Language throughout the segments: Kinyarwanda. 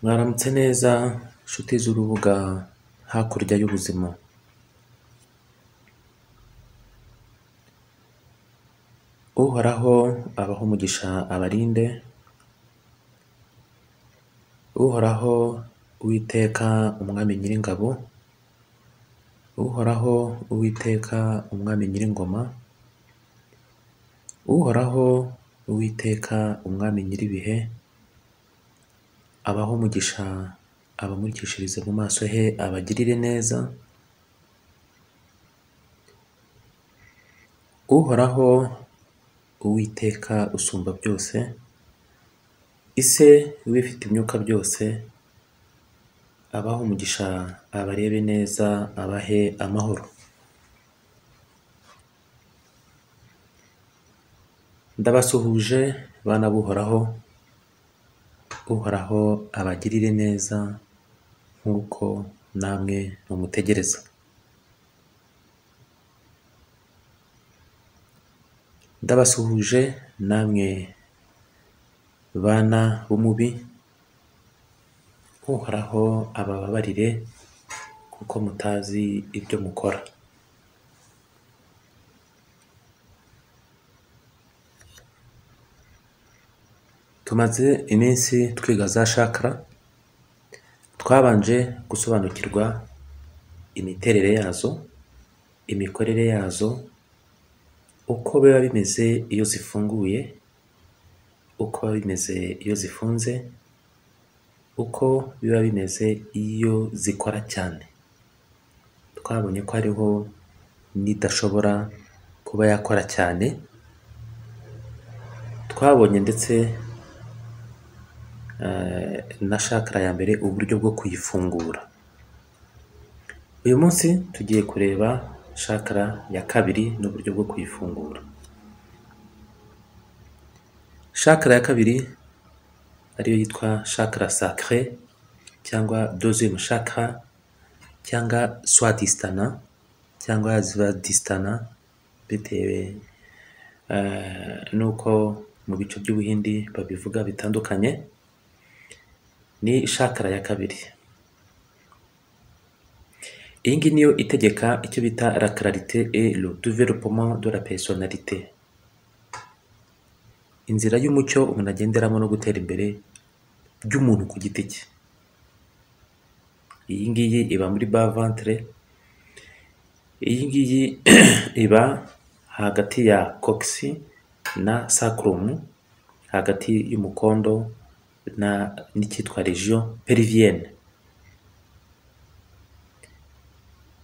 Mwaramutse neza nshuti z'urubuga hakurya y'ubuzima. Uhoraho abaho umugisha abarinde. Uhoraho Uwiteka umwami nyiringabo. Uhoraho Uwiteka umwami nyiringoma. Uhoraho Uwiteka umwami nyiribihe. Abaho umugisha abamurikishirize mu maso he abagirire neza. Uhoraho Uwiteka usumba byose, ise w'ibifite imyuka byose, abaho umugisha abarebe neza abahe amahoro. Ndabasuhuje bana b'Uhoraho. Uhoraho abagirire neza nk'uko namwe mumutegereza. Ndabasuhuje namwe bana b'umubi. Uhoraho abababarire kuko mutazi ibyo mukora. Tumaze iminsi twiga za chakra. Twabanje gusobanukirwa imiterere yazo, imikorere yazo, uko biba bimeze iyo zifunguye, uko biba bimeze iyo zifunze, uko biba bimeze iyo zikora cyane. Twabonye ko hariho n'idashobora kuba yakora cyane. Twabonye ndetse na chakra ya mbere uburyo bwo kuyifungura. Uyu munsi tugiye kureba chakra ya kabiri n'uburyo bwo kuyifungura. Chakra ya kabiri ariyo yitwa chakra sacré cyangwa deuxième chakra cyangwa swadhisthana cyangwa svadhisthana bitewe nuko mu bice by'Ubuhindi babivuga bitandukanye. Ni chakra ya kabiri. Iyi ngiyi niyo itegeka icyo bita la clarité et le développement de la personnalité. Inzira y'umucyo umuntu agenderamo no gutera imbere by'umuntu ku giti cye. Iyi ngiyi iba muri bas ventre. Iyi ngiyi iba hagati ya coccyx na sacrum, hagati y'umukondo n'icyitwa region pelvienne.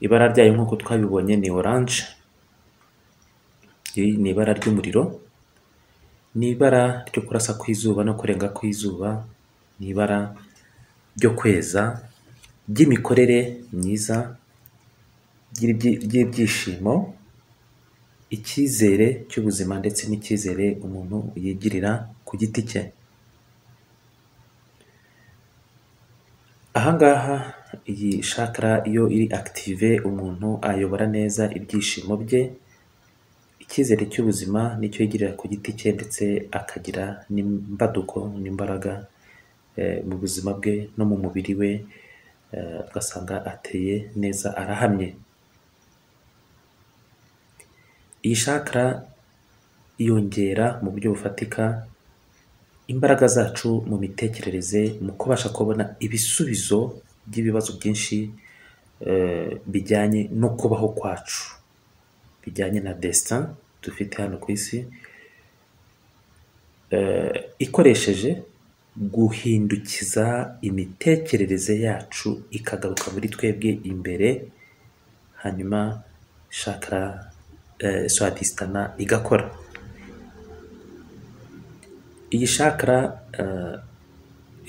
Ibara ryayo nk'uko twabibonye ni orange. Iri ni ibara ry'umuriro, ni ibara ryo kurasa kw'izuba no kurenga kw'izuba, ni ibara ryo kweza, ry'imikorere myiza, ry'ibyishimo, icyizere cy'ubuzima ndetse n'icyizere umuntu yigirira ku giti cye. Ahangaha iyi chakra iyo iri active umuntu ayobora neza ibyishimo bye, icyizere cy'ubuzima nicyo yigirira ku giti cye, ndetse akagira n'imbaduko n'imbaraga mu buzima bwe no mu mubiri we. Ugasanga ateye neza, arahamye. Iyi chakra yongera mu buryo bufatika imbaraga zacu mu mitekerereze, mu kubasha kubona ibisubizo by'ibibazo byinshi bijyanye no kubaho kwacu, bijyanye na destin dufite hano ku isi, ikoresheje guhindukiza imitekerereze yacu ikagaruka muri twebwe imbere, hanyuma chakra swadhisthana igakora. Iyi chakra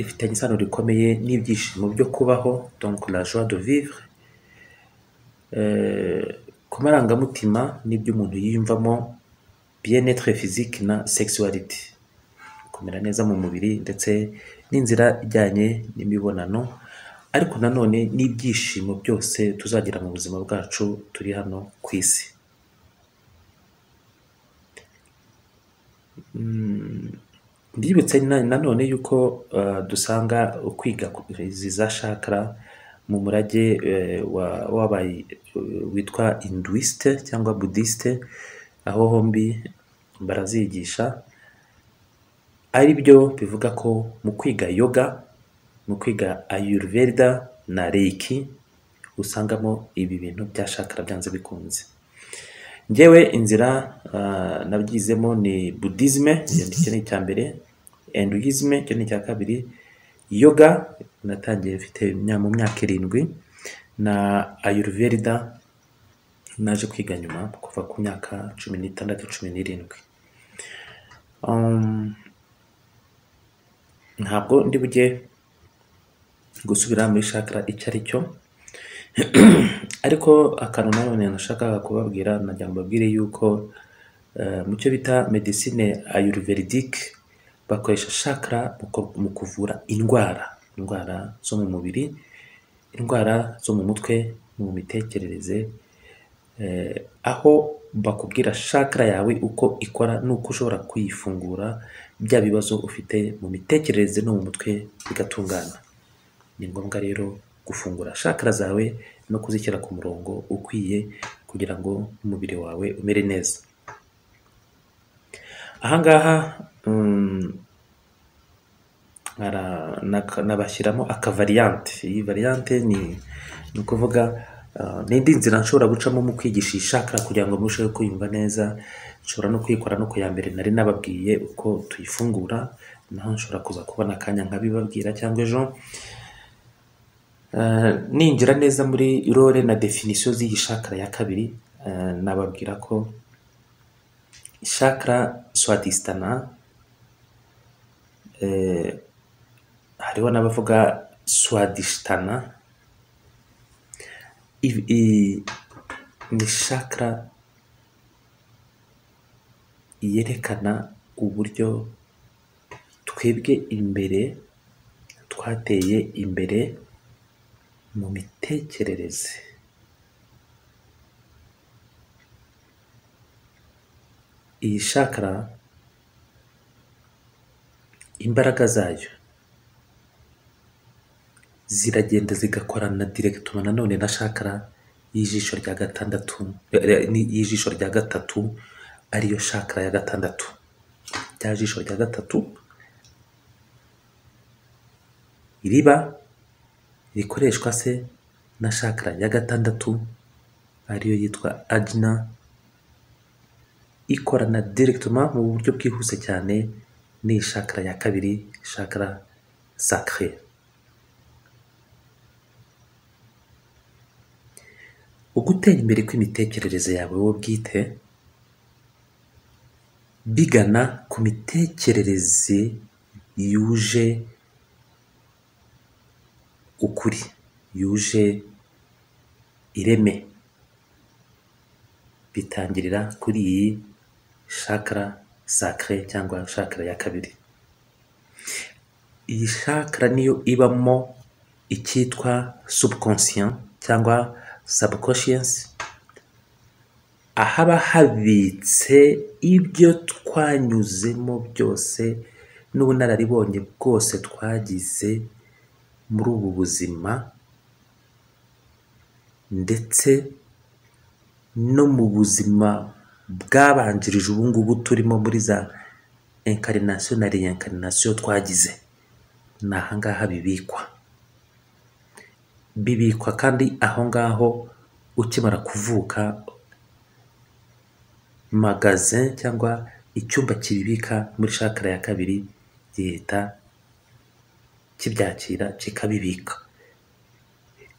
ifitanye isano rikomeye n'ibyishimo byo kubaho, donc la joie de vivre, ku marangamutima n'ibyo umuntu yiyumvamo, bien-être physique na sexualité, kumera neza mu mubiri ndetse n'inzira ijyanye n'imibonano, ariko nanone n'ibyishimo byose tuzagira mu buzima bwacu turi hano ku isi. Mbibutse nanone yuko dusanga kwiga izi za chakra mu murage w'abaye witwa hinduiste cyangwa buddhiste, aho hombi barazigisha, ari byo bivuga ko mu kwiga yoga, mu kwiga ayurveda na reiki usangamo ibi bintu bya chakra byanze bikunze. Njyewe inzira nabyizemo ni buddhisme, icyo ni icya mbere, hinduisme icyo ni icya kabiri, yoga natangiye mfite mu myaka 7, na ayurveda naje kwiga nyuma kuva ku myaka 16 17. Ntabwo ndi bujye gusubira muri chakra icyo ari cyo, ariko akantu nanone nashakaga kubabwira, najya mbabwire yuko mu cyo bita medicine ayurvedic bakoresha chakra mu kuvura indwara zo mu mubiri, indwara zo mu mutwe, mu mitekerereze, aho bakubwira chakra yawe uko ikora n'uko ushobora kuyifungura bya bibazo ufite mu mitekerereze no mu mutwe bigatungana. Ni ngombwa rero gufungura chakra zawe no kuzishyira ku murongo ukwiye kugira ngo umubiri wawe umere neza. Ahangaha nabashyiramo akavariante. Iyi variante ni ukuvuga n'indi nzira nshobora gucamo mu kwigisha iyi chakra kugira ngo murusheho kuyumva neza. Nshobora no kuyikora no ku ya mbere nari nababwiye uko tuyifungura, naho nshobora kuza kubona akanya nkabibabwira cyangwa ejo. Ninjira neza muri role na definition z'iyi chakra ya kabiri, nababwira ko chakra swadhisthana, hariho n'abavuga swadhisthana, ni chakra yerekana uburyo twebwe imbere twateye imbere mu mitekerereze. Iyi chakra imbaraga zayo ziragenda zigakorana directement nanone na chakra y'ijisho rya gatatu, ariyo chakra ya gatandatu. Rya jisho rya gatatu iriba rikoreshwa se na chakra ya gatandatu, ariyo yitwa ajna, ikorana directement mu buryo bwihuse cyane ni chakra ya kabiri, chakra sacré. Ugutera imbere kw'imitekerereze yawe wowe bwite bigana ku mitekerereze yuje ukuri, yuje ireme, bitangirira kuri iyi chakra sacré cyangwa chakra ya kabiri. Iyi chakra niyo ibamo icyitwa subconscient cyangwa subconscious, ahaba habitse ibyo twanyuzemo byose n'ubunararibonye bwose twagize muri ubu buzima, ndetse no mu buzima bwabanjirije ubu ngubu turimo muri za incarnation na reincarnation twagize. Ni ahangaha bibikwa kandi aho ngaho ukimara kuvuka, magazin cyangwa icyumba kibibika muri chakra ya kabiri gihita kibyakira kikabibika.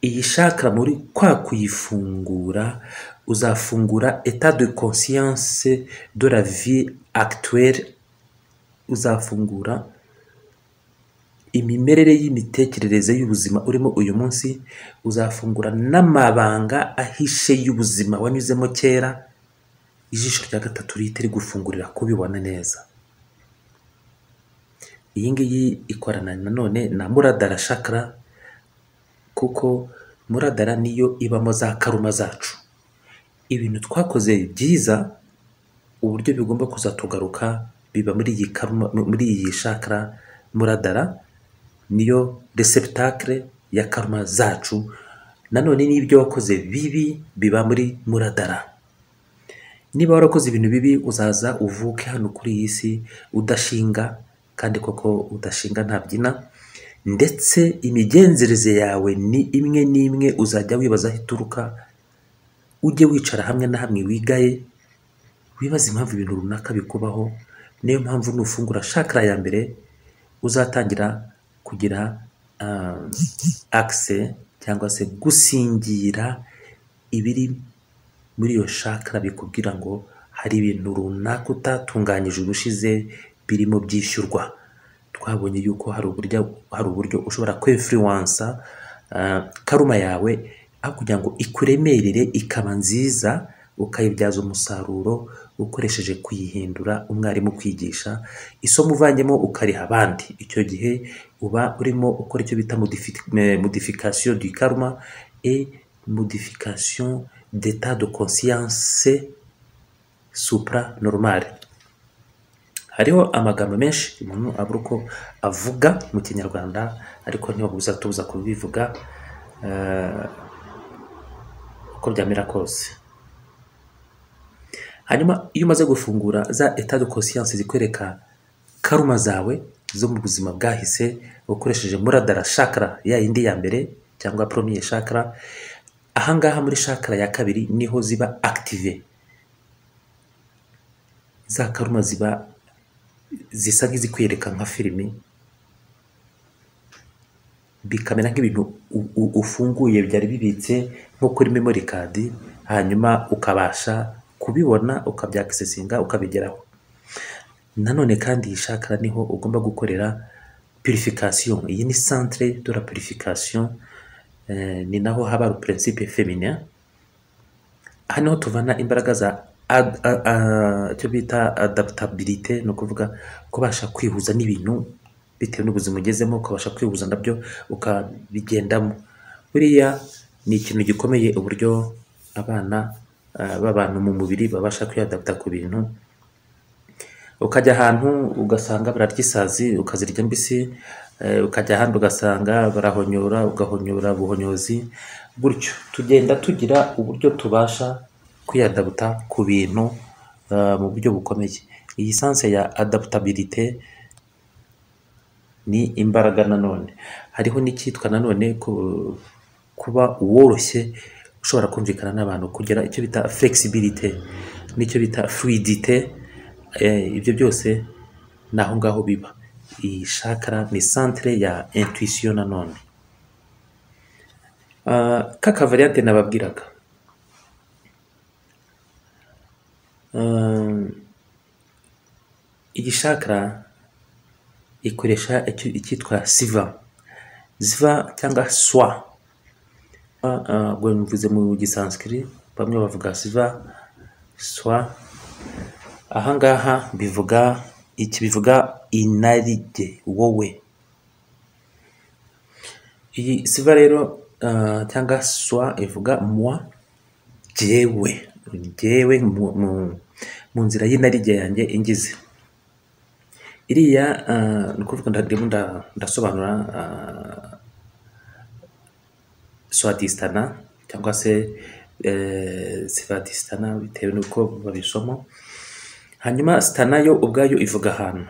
Iyi chakra muri kwa kuyifungura, uzafungura état de conscience de la vie actuelle, uzafungura imimerere y'imitekerereze y'ubuzima urimo uyu munsi, uzafungura n'amabanga ahishe y'ubuzima wanyuzemo kera. Ijisho rya gatatu rihita rigufungurira kubibona neza. Iyi ngiyi ikorana nanone na muradhara chakra, kuko muradhara niyo ibamo za karuma zacu, ibintu twakoze byiza, uburyo bigomba kuzatugaruka biba muri iyi karma, muri iyi chakra muradara, niyo receptacle ya karma zacu. Nanone n'ibyo wakoze bibi biba muri muradara. Niba warakoze ibintu bibi uzaza uvuke hano kuri iyi si udashinga, kandi koko udashinga ntabyina, ndetse imigenzereze yawe ni imwe n'imwe uzajya wibaza aho ituruka. Ujye wicara hamwe na hamwe wigaye, wibaza impamvu ibintu runaka bikubaho. Niyo mpamvu nufungura chakra ya mbere uzatangira kugira access cyangwa se gusingira ibiri muri iyo chakra bikubwira ngo hari ibintu runaka utatunganyije ubushize birimo byishyurwa. Twabonye yuko hari uburyo ushobora kwinfluence karuma yawe aho kugira ngo ikuremerere ikaba nziza, ukayibyaza umusaruro ukoresheje kuyihindura umwarimu kwigisha isomo uvanyemo ukariha abandi. Icyo gihe uba urimo ukora icyo bita modification du karma et modification d'état de conscience supranormal. Hariho amagambo menshi umuntu abura uko avuga mu Kinyarwanda, ariko ntibabuza tubuza kubivuga uko byamera kose. Hanyuma iyo umaze gufungura za état de conscience zikwereka karuma zawe zo mu buzima bwahise ukoresheje muradara chakra ya yindi ya mbere cyangwa premier chakra, ahangaha muri chakra ya kabiri niho ziba active. Za karuma ziba zisa nk'izikwereka nka filimi, bikamera nk'ibintu ufunguye byari bibitse nko kuri memory card, hanyuma ukabasha kubibona ukabyakisesinga ukabigeraho. Nanone kandi iyi chakra niho ugomba gukorera purification. Iyi ni centre de la purification, ni naho haba le principe féminin. Hano tuvana imbaraga za icyo bita adaptabilité, no kuvuga kubasha kwihuza n'ibintu bitewe n'ubuzima ugezemo, ukabasha kwihuza nabyo ukabigendamo. Buriya ni ikintu gikomeye uburyo abana b'abantu mu mubiri babasha kwiyadapta ku bintu. Ukajya ahantu ugasanga bararyisazi ukazirya mbisi, ukajya ahandi ugasanga barahonyora ugahonyora buhonyozi. Gutyo tugenda tugira uburyo tubasha kwiyadapta ku bintu mu buryo bukomeye. Iyi sense ya adaptabilité ni imbaraga. Nanone hariho n'icyitwa nanone kuba woroshye, ushobora kumvikana n'abantu, kugira icyo bita flexibilité n'icyo bita fluidité. Ibyo byose naho ngaho biba. Iyi chakra ni centre ya intuition. Nanone kaka variante nababwiraga, iyi chakra ikoresha icyitwa siva cyangwa swa. Ubwo mvuze mu gisanskrit, bamwe bavuga siva, swa. Ahangaha bivuga inarijye, wowe. Iyi siva rero cyangwa swa ivuga moi, jyewe mu nzira y'inarijye yanjye ingize. Iriya ni ukuvuga ndasobanura swadhisthana cyangwa se svadhisthana bitewe n'uko babisoma. Hanyuma sthana yo ubwayo ivuga ahantu,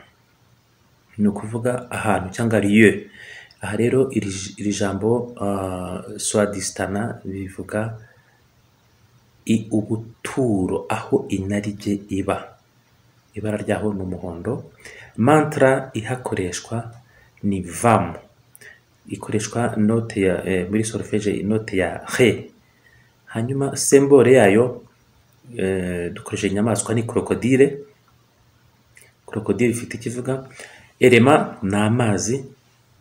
ni ukuvuga ahantu cyangwa lieu. Aha rero iri jambo swadhisthana bivuga ubuturo, aho inarijye iba. Ibara ryaho ni umuhondo. Mantra ihakoreshwa ni vam, ikoreshwa note ya muri solfège note ya re. Hanyuma symbole yayo dukoresheje inyamaswa ni crocodile. Crocodile ifite ikivuga. Elema ni amazi,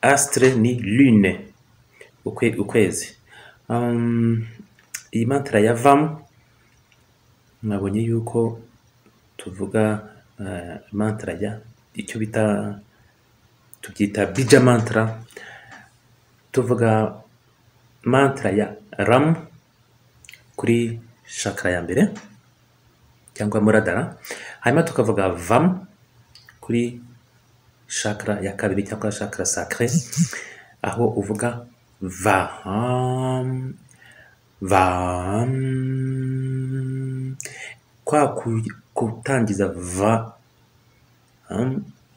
astre ni lune, ukwezi. Iyi mantra ya vam mwabonye yuko tuvuga mantra ya icyo bita tubyita bija mantra. Tuvuga mantra ya ram kuri chakra ya mbere cyangwa muradara. Hanyuma tukavuga vam kuri chakra ya kabiri cyangwa chakra sacré, aho uvuga vam vam, kwa kutangiza va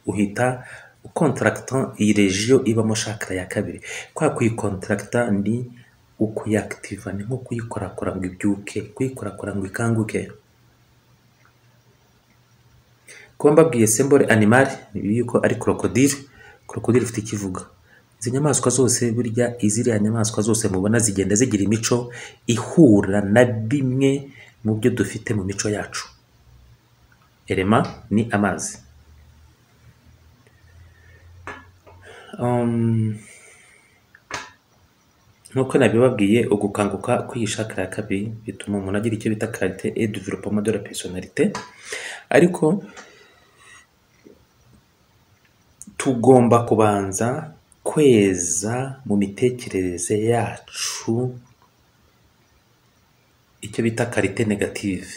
uhita ukontracta iyi regio ibamo chakra ya kabiri. Kwa kuyikontracta ni ukuyakitiva, ni nko kuyikorakora ngo ibyuke, kuyikorakora ngo ikanguke. Kuba mbabwiye symbole animal ni yuko ari crocodile. Crocodile ifite ikivuga. Izi nyamaswa zose burya iziriya nyamaswa zose mubona zigenda zigira imico ihura na bimwe mu byo dufite mu mico yacu. Elema ni amazi. Nkuko nabibabwiye, ugukanguka kw'iyi chakra ya kabiri bituma umuntu agira icyo bita clarté et développement de la personnalité. Ariko tugomba kubanza kweza mu mitekerereze yacu icyo bita qualité négative.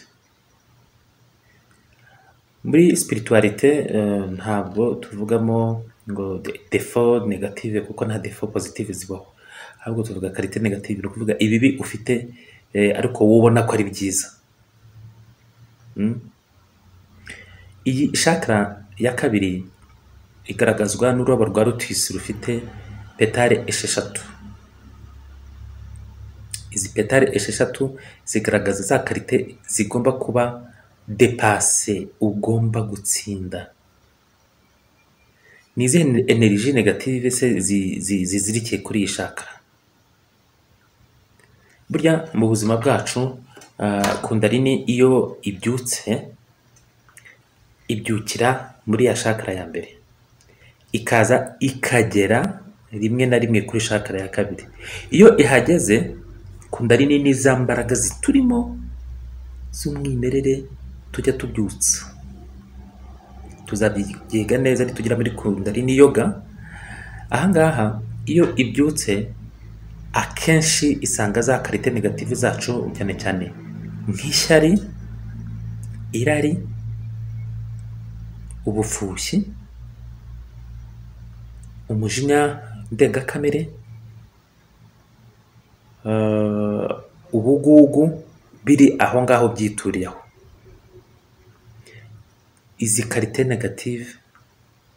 Muri spiritualité ntabwo tuvugamo ngo défaut négative kuko nta défaut positive zibaho, ahubwo tuvuga qualité négative, no kuvuga ibibi ufite ariko wowe ubona ko ari byiza. Iyi chakra ya kabiri igaragazwa n'ururabo rwa lotus rufite petale esheshatu. Izi petale esheshatu zigaragaza za qualité zigomba kuba dépassé, ugomba gutsinda. Ni izihe energie negative se zizirikiye kuri iyi chakra? Burya mu buzima bwacu kundalini iyo ibyutse ibyukira muri ya chakra ya mbere, ikaza ikagera rimwe na rimwe kuri chakra ya kabiri. Iyo ihageze, kundalini ni za mbaraga ziturimo z'umwimerere tujya tubyutsa. Tuzabyiga neza nitugira muri kundalini yoga. Ahangaha iyo ibyutse akenshi isanga za qualité negative zacu, cyane cyane nk'ishyari, irari, ubufushyi, umujinya ndengakamere, ubugugu, biri aho ngaho byituriyeho. Izi qualité négative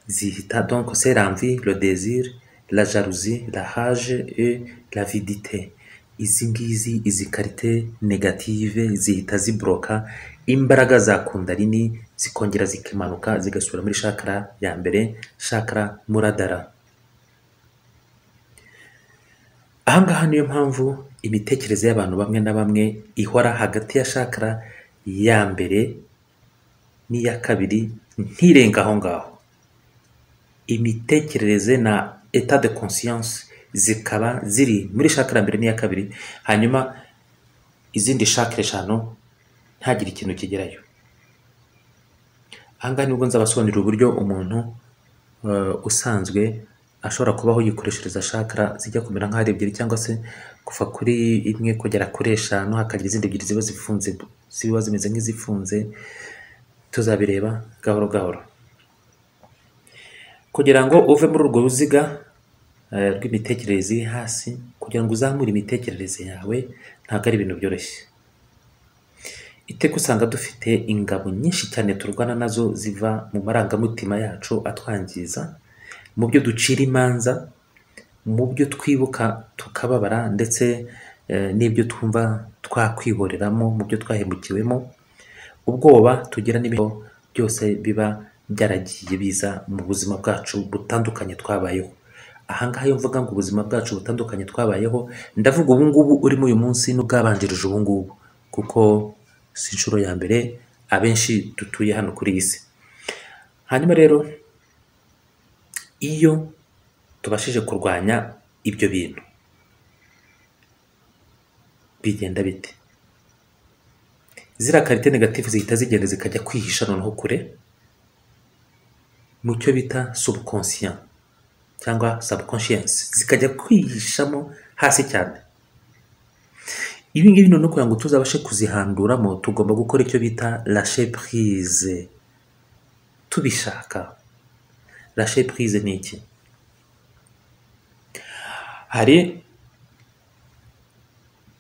zihita donc c'est l'envie, le désir, la jalousie, la rage et l'avidité. Izi qualité négative zihita zibloka imbaraga za kundalini, zikongera zikimanuka zigasubira muri chakra ya mbere, chakra muladhara. Ahangaha niyo mpamvu imitekerereze y'abantu bamwe na bamwe ihora hagati ya chakra ya mbere n'iya kabiri, ntirenga aho ngaho. Imitekerereze na état de conscience zikaba ziri muri chakra mbere n'iya kabiri, hanyuma izindi chakra eshanu ntagire ikintu kigerayo. Ahangaha nibwo nzabasobanurira uburyo umuntu usanzwe ashobora kubaho yikoreshereza chakra zijya kumera nk'aho ari ebyiri, cyangwa se kuva kuri imwe kugera kuri eshanu, hakagira izindi ebyiri ziba zifunze, ziba zimeze nk'izifunze. Tuzabireba gahoro gahoro. Kugira ngo uve muri urwo ruziga rw'imitekerereze iri hasi, kugira ngo uzamure imitekerereze yawe, ntabwo ari ibintu byoroshye. Iteka usanga dufite ingabo nyinshi cyane turwana nazo ziva mu marangamutima yacu atwangiza, mu byo ducira imanza, mu byo twibuka tukababara, ndetse n'ibyo twumva twakwihoreramo, mu byo twahemukiwemo. Ubwoba tugira n'ibyo byose biba byaragiye biza mu buzima bwacu butandukanye twabayeho. Ahangaha iyo mvuga ngo ubuzima bwacu butandukanye twabayeho, ndavuga ubu ngubu urimo uyu munsi n'ubwabanjirije ubu ngubu, kuko si inshuro ya mbere abenshi dutuye hano kuri iyi si. Hanyuma rero iyo tubashije kurwanya ibyo bintu, bigenda bite? Ziriya qualité negative zihita zigenda zikajya kwihisha noneho kure mu cyo bita subconscient cyangwa subconscious, zikajya kwihishamo hasi cyane. Ibi ngibi noneho kugira ngo tuzabashe kuzihanduramo, tugomba gukora icyo bita lâcher prise, tubishaka lâcher prise ni iki? Hari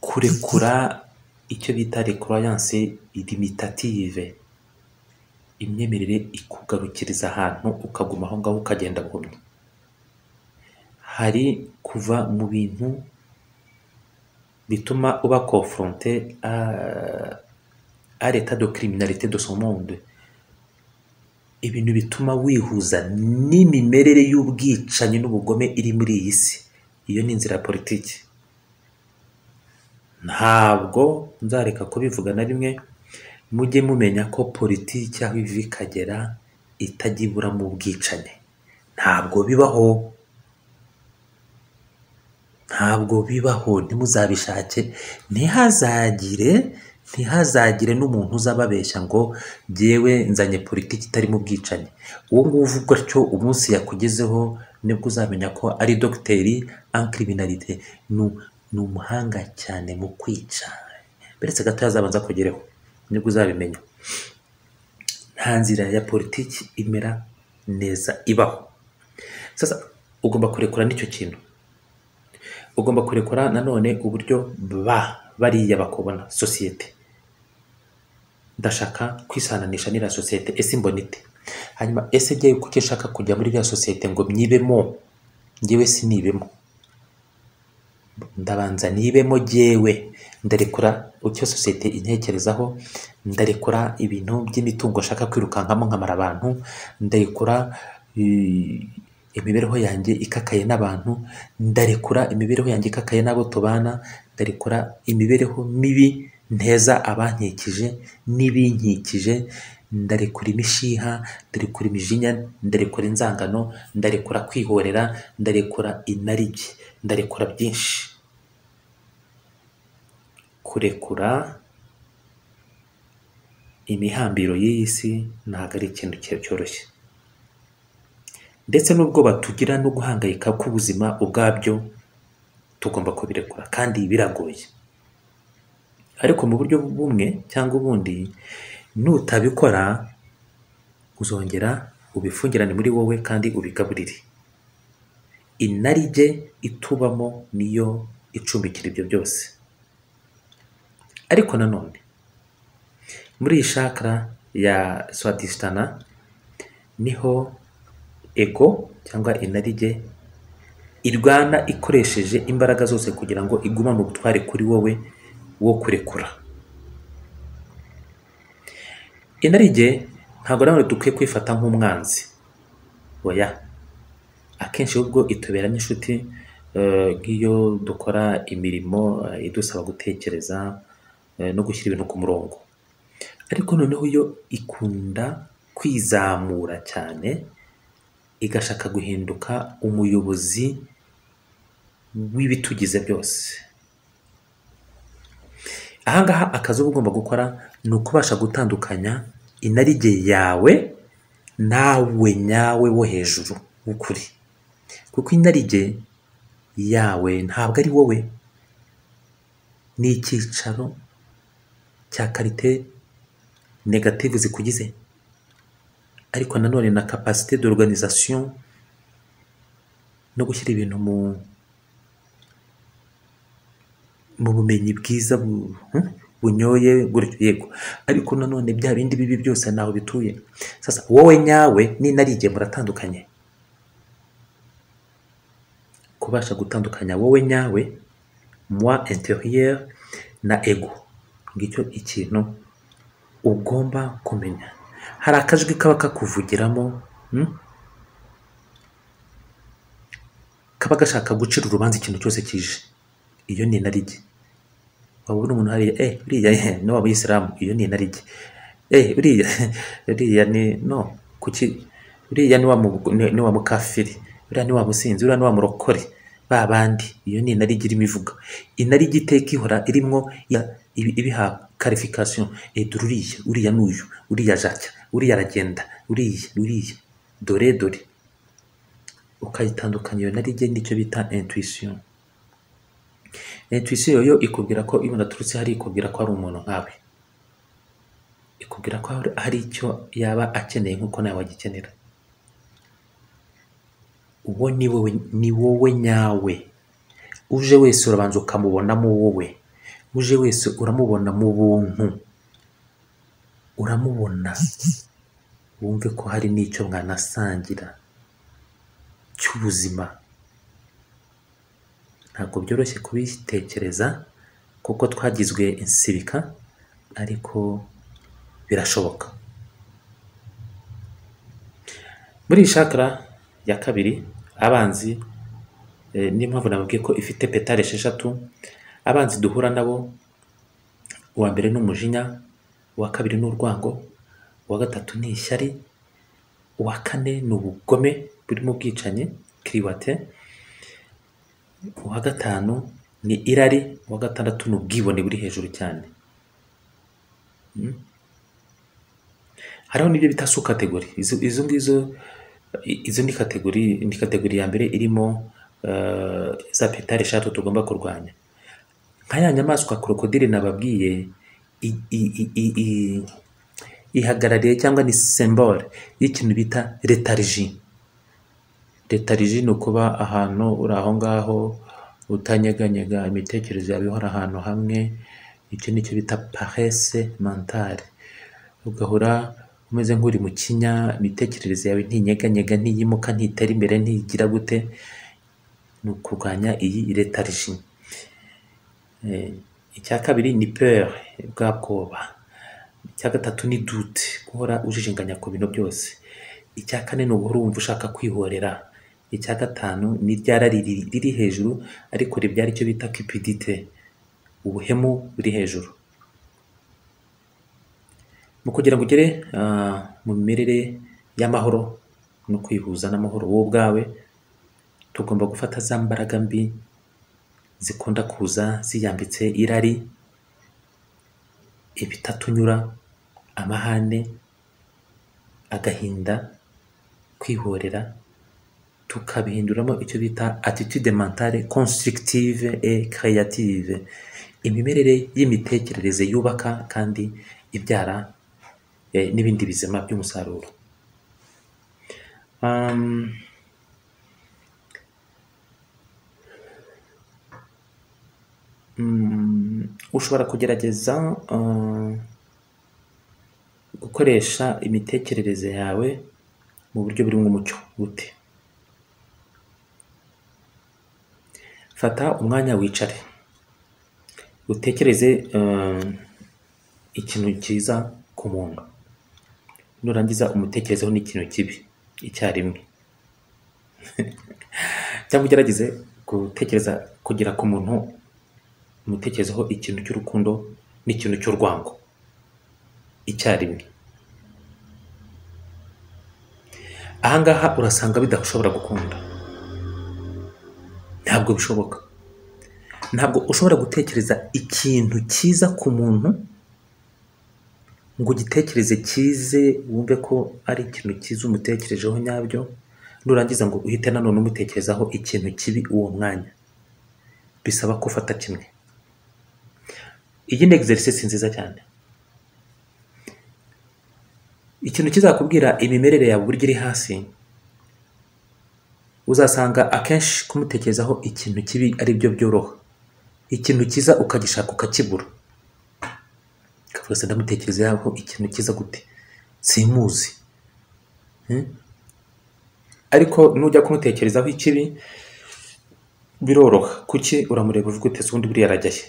kurekura icyo bita recroyance limitative, imyemerere ikugarukiriza ahantu ukaguma aho ngaho ukagenda buhumyi. Hari kuva mu bintu bituma uba confronté à l'état de criminalité de son monde, ibintu bituma wihuza n'imimerere y'ubwicanyi n'ubugome iri muri iyi si. Iyo ni inzira ya politiki. Ntabwo nzareka kubivuga na rimwe, mujye mumenya ko politiki aho iva ikagera itajya ibura mu bwicanyi. Ntabwo bibaho, ntabwo bibaho, ntimuzabishake. Ntihazagire n'umuntu uzababeshya ngo jyewe nzanye politiki itari mu bwicanyi. Uwo nguwo uvuga atyo umunsi yakugezeho nibwo uzamenya ko ari dogiteri en criminalité, ni umuhanga cyane mu kwica. Beretse gato yazabanza kugereho nibwo uzabimenya. Nta nzira ya politiki imera neza ibaho. Sasa ugomba kurekura n'icyo kintu. Ugomba kurekura nanone uburyo bariya bakubona sosiyete. Ndashaka kwisananisha n'ira sosiyete, ese mbonite. Hanyuma ese jyewe kuki nshaka kujya muri iriya sosiyete ngo myibemo, njyewe sinibemo. Ndabanza nibemo jyewe, ndarekura icyo sosiyete intekerezaho, ndarekura ibintu by'imitungo nshaka kwirukankamo nkamara abantu, ndarekura imibereho yanjye ikakaye n'abantu, ndarekura imibereho yanjye ikakaye n'abo tubana, ndarekura imibereho mibi nteza abankikije n'ibinkikije, ndarekura imishiha, ndarekura imijinya, ndarekura inzangano, ndarekura kwihorera, ndarekura inarijye, ndarekura byinshi. Kurekura imihambiro y'iyi si ntabwo ari ikintu cyoroshye, ndetse n'ubwoba tugira no guhangayika k'ubuzima ubwabyo tugomba kubirekura, kandi biragoye. Ariko mu buryo bumwe cyangwa ubundi nutabikora uzongera ubifungirane muri wowe kandi ubigaburire. Inarijye itubamo niyo icumbikira ibyo byose. Ariko nanone muri iyi chakra ya Swadhisthana niho ego cyangwa inarijye irwana ikoresheje imbaraga zose kugira ngo iguma mu butware kuri wowe wo kurekura. Inarijye ntabwo nawe dukwiye kwifata nk'umwanzi, oya. Akenshi ubwo itubera n'inshuti nk'iyo dukora imirimo idusaba gutekereza no gushyira ibintu ku murongo. Ariko noneho yo ikunda kwizamura cyane, igashaka guhinduka umuyobozi w'ibitugize byose. Ahangaha akazi uba ugomba gukora ni ukubasha gutandukanya inarijye yawe nawe nyawe wo hejuru w'ukuri. Kuko inarijye yawe ntabwo ari wowe, ni icyicaro cya karite negative zikugize. Ariko nanone na capacité d'organisation no gushyira ibintu mu bumenyi bwiza bunyoye gutyo, yego. Ariko nanone bya bindi bibi byose naho bituye. Sasa wowe nyawe n'inarijye muratandukanye. Kubasha gutandukanya wowe nyawe, moi intérieur na ego, ngicyo ikintu ugomba kumenya. Hari akajwi kaba kakuvugiramo kaba gashaka gucira urubanza ikintu cyose kije. Iyo ni inarijye. Wabona umuntu hariya uriya ni wa Muyisilamu, iyo ni inarijye. Uriya ni no kuki, uriya ni wa mukafiri, uriya ni wa musinzi, uriya ni wa murokore, ba bandi. Iyo ni inarijye irimo ivuga. Inarijye iteka ihora irimo ibiha qualification. Uriya n'uyu, uriya jacya, uriya aragenda, uriya dore. Ukayitandukanya. Iyo inarijye nicyo bita intuition. Intuition yo ikubwira ko iyo unaturutse hari, ikubwira ko ari umuntu nkawe, ikubwira ko hari icyo yaba akeneye nk'uko nawe wagikenera. uwo ni wowe nyawe. Uje wese urabanza ukamubonamo wowe, uje wese uramubona mu buntu, uramubona wumve ko hari n'icyo mwanasangira cy'ubuzima. Ntabwo byoroshye kubitekereza kuko twagizwe insibika, ariko birashoboka. Muri iyi chakra ya kabiri, abanzi, niyo mpamvu nababwiye ko ifite petale 6. Abanzi duhura nabo, uwa mbere ni umujinya, uwa kabiri ni urwango, uwa gatatu ni ishyari, uwa kane ni ubugome burimo ubwicanyi kiriwate, uwa gatanu ni irari, uwa gatandatu ni ubwibone buri hejuru cyane. Hariho n'ibyo bita sous category. Izo ni kategori ya mbere irimo za petale 6 tugomba kurwanya. Nka ya nyamaswa krokodile nababwiye, ihagarariye cyangwa ni symbole y'ikintu bita lethargie. Lethargie ni ukuba ahantu uri aho ngaho utanyeganyega, imitekerereze yawe ihora ahantu hamwe. Icyo nicyo bita paresse mentale. Ugahora umeze nk'uri mu kinya, imitekerereze yawe ntinyeganyega, ntiyimuka, ntitera imbere, ntigira gute. Ni ukurwanya iyi lethargie. Icya kabiri ni peur, bwa bwoba. Icya gatatu ni doute, guhora ujijinganya ku bintu byose. Icya kane ni uguhora wumva ushaka kwihorera. Icya gatanu ni rya rari riri hejuru ariko ribyara icyo bita cupidité, ubuhemu buri hejuru. Mu kugira ngo ugere mu mimerere y'amahoro no kwihuza n'amahoro wowe ubwawe, tugomba gufata za mbaraga mbi zikunda kuza ziyambitse irari, ibitatunyura, amahane, agahinda, kwihorera, tukabihinduramo icyo bita attitude mentale constructive et créative, imimerere y'imitekerereze yubaka kandi ibyara n'ibindi bizima by'umusaruro. Ushobora kugerageza gukoresha imitekerereze yawe mu buryo burimo umucyo. Gute? Fata umwanya wicare, utekereze ikintu cyiza ku muntu, nurangiza umutekerezeho n'ikintu kibi icyarimwe. Cyangwa ugerageze gutekereza kugira ku muntu umutekerezeho ikintu cy'urukundo n'ikintu cy'urwango icyarimwe. Ahangaha urasanga bidashobora gukunda. Ntabwo bishoboka. Ntabwo ushobora gutekereza ikintu cyiza ku muntu ngo ugitekereze cyize wumve ko ari ikintu cyiza umutekerejeho nyabyo, nurangiza ngo uhite nanone umutekerezaho ikintu kibi uwo mwanya. Bisaba ko ufata kimwe. Iyi ni exercice nziza cyane. Ikintu kizakubwira imimerere yawe uburyo iri hasi, uzasanga akenshi kumutekerezaho ikintu kibi ari byo byoroha. Ikintu cyiza ukagishaka ukakibura. Ukavuga se ndamutekerezaho ikintu cyiza gute? Simuzi. Ariko nujya kumutekerezaho ikibi biroroha. Kuki? Uramureba uvuga ute ubundi buriya arajyahe?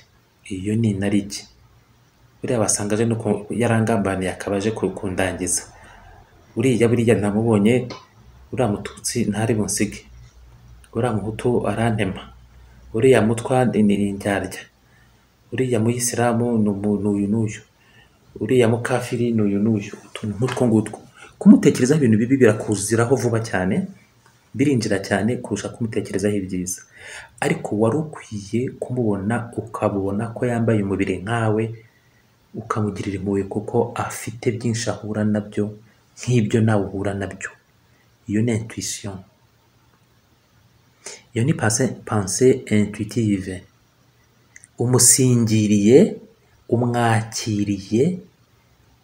Iyo ni inariki. Buriya basanga aje no yarangambaniye akabaje kundangiza. Buriya namubonye, uriya mututsi ntari bunsige, uriya muhutu arantema, uriya mutwa ni indyarya, uriya muyisilamu n'uyu n'uyu, uriya mukafiri n'uyu n'uyu. Utuntu nk'utwo ngutwo kumutekerezaho ibintu bibi birakuziraho vuba cyane, birinjira cyane kurusha kumutekerezaho ibyiza. Ariko wari ukwiye kumubona ukabona ko yambaye umubiri nkawe, ukamugirira impuhwe kuko afite byinshi ahura nabyo nk'ibyo nawe uhura nabyo. Iyo ni intuition. Iyo ni pensée intuitive. Umusingiriye, umwakiriye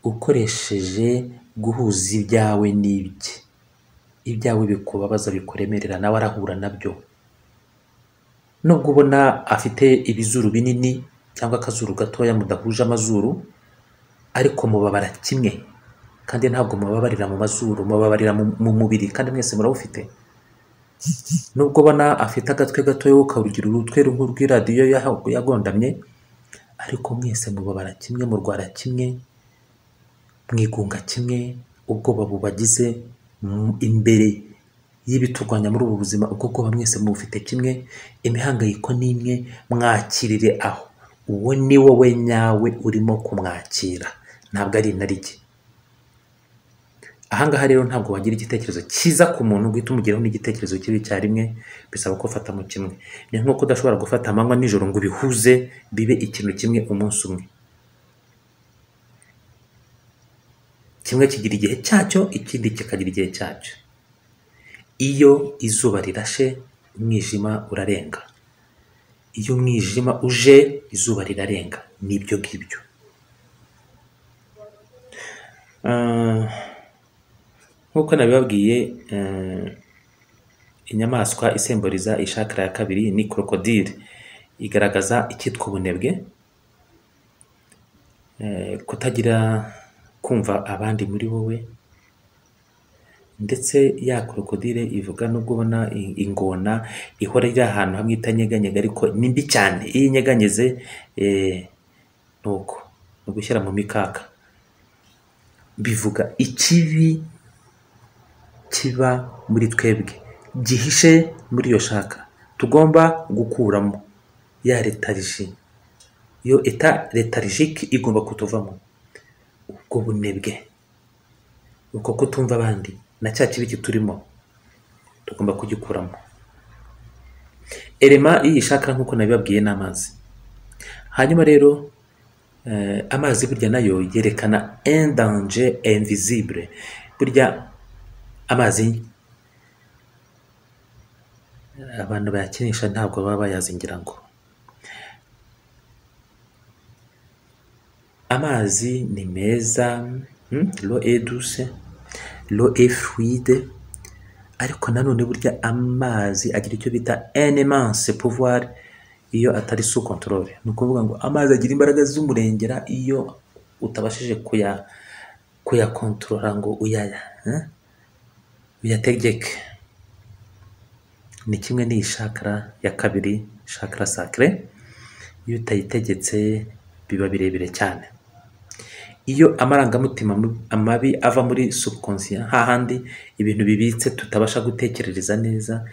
ukoresheje guhuza ibyawe n'ibye. ibyawe bikubabaza bikuremerera nawe arahura nabyo. Nubwo ubona afite ibizuru binini cyangwa akazuru gatoya mudahuje amazuru, ariko mubabara kimwe, kandi ntabwo mubabarira mu mazuru, mubabarira mu mubiri, kandi mwese murawufite. Nubwo ubona afite agatwe gatoya ukarugira urutwe nk'urw'iradiyo yagondamye, ariko mwese mubabara kimwe, murwara kimwe, mwigunga kimwe, ubwoba bubagize imbere y'ibiturwanya muri ubu buzima, ubwo bwoba mwese mubufite kimwe, imihangayiko ni imwe, mwakirire aho. Uwo ni wowe nyawe urimo kumwakira, ntabwo ari inarijye. Ahangaha rero ntabwo wagira igitekerezo cyiza ku muntu guhita umugeraho n'igitekerezo kibi icyarimwe, bisaba ko ufata mu kimwe. Ni nk'uko udashobora gufata amanywa nijoro ngo ubihuze bibe ikintu kimwe umunsi umwe. Kimwe kigira igihe cyacyo, ikindi kikagira igihe cyacyo. Iyo izuba rirashe, umwijima urarenga. Iyo umwijima uje, izuba rirarenga. Nibyo ngibyo. Nk'uko nabibabwiye, inyamaswa isemburiza ishakara ya kabiri ni krokodile. Igaragaza icyitwa ubunebwe, kutagira kumva abandi muri wowe, ndetse ya krokodile ivuga nubwo ubona ingona ihora iri ahantu hamwe itanyeganyega, ariko ni mbi cyane. Iyo inyeganyeze nuko ni ugushyira mu mikaka. Bivuga ikibi kiba muri twebwe, gihishe muri iyo shaka, tugomba gukuramo. Ya letarji, iyo eta letarjike igomba kutuvamo. Ubwo bunebwe, uko kutumva abandi, na cya kibi kiturimo, tugomba kugikuramo. Elema y'iyi shakara nk'uko nabibabwiye ni amazi. Hanyuma rero amazi burya nayo yerekana un danger invisible. Burya amazi abantu bayakinisha ntabwo baba bayazi, ngira ngo. Amazi ni meza, l'eau est douce, l'eau est fluide, ariko nanone burya amazi agira icyo bita un immense pouvoir iyo atari sous contrôle. Ni ukuvuga ngo amazi agira imbaraga z'umurengera iyo utabashije kuyakontorora ngo uyategeke. Ni kimwe n'iyi shakara ya kabiri, shakara sacré. Iyo utayitegetse biba birebire cyane. Iyo amarangamutima amabi ava muri subconscient, hahandi ibintu bibitse tutabasha gutekerereza neza,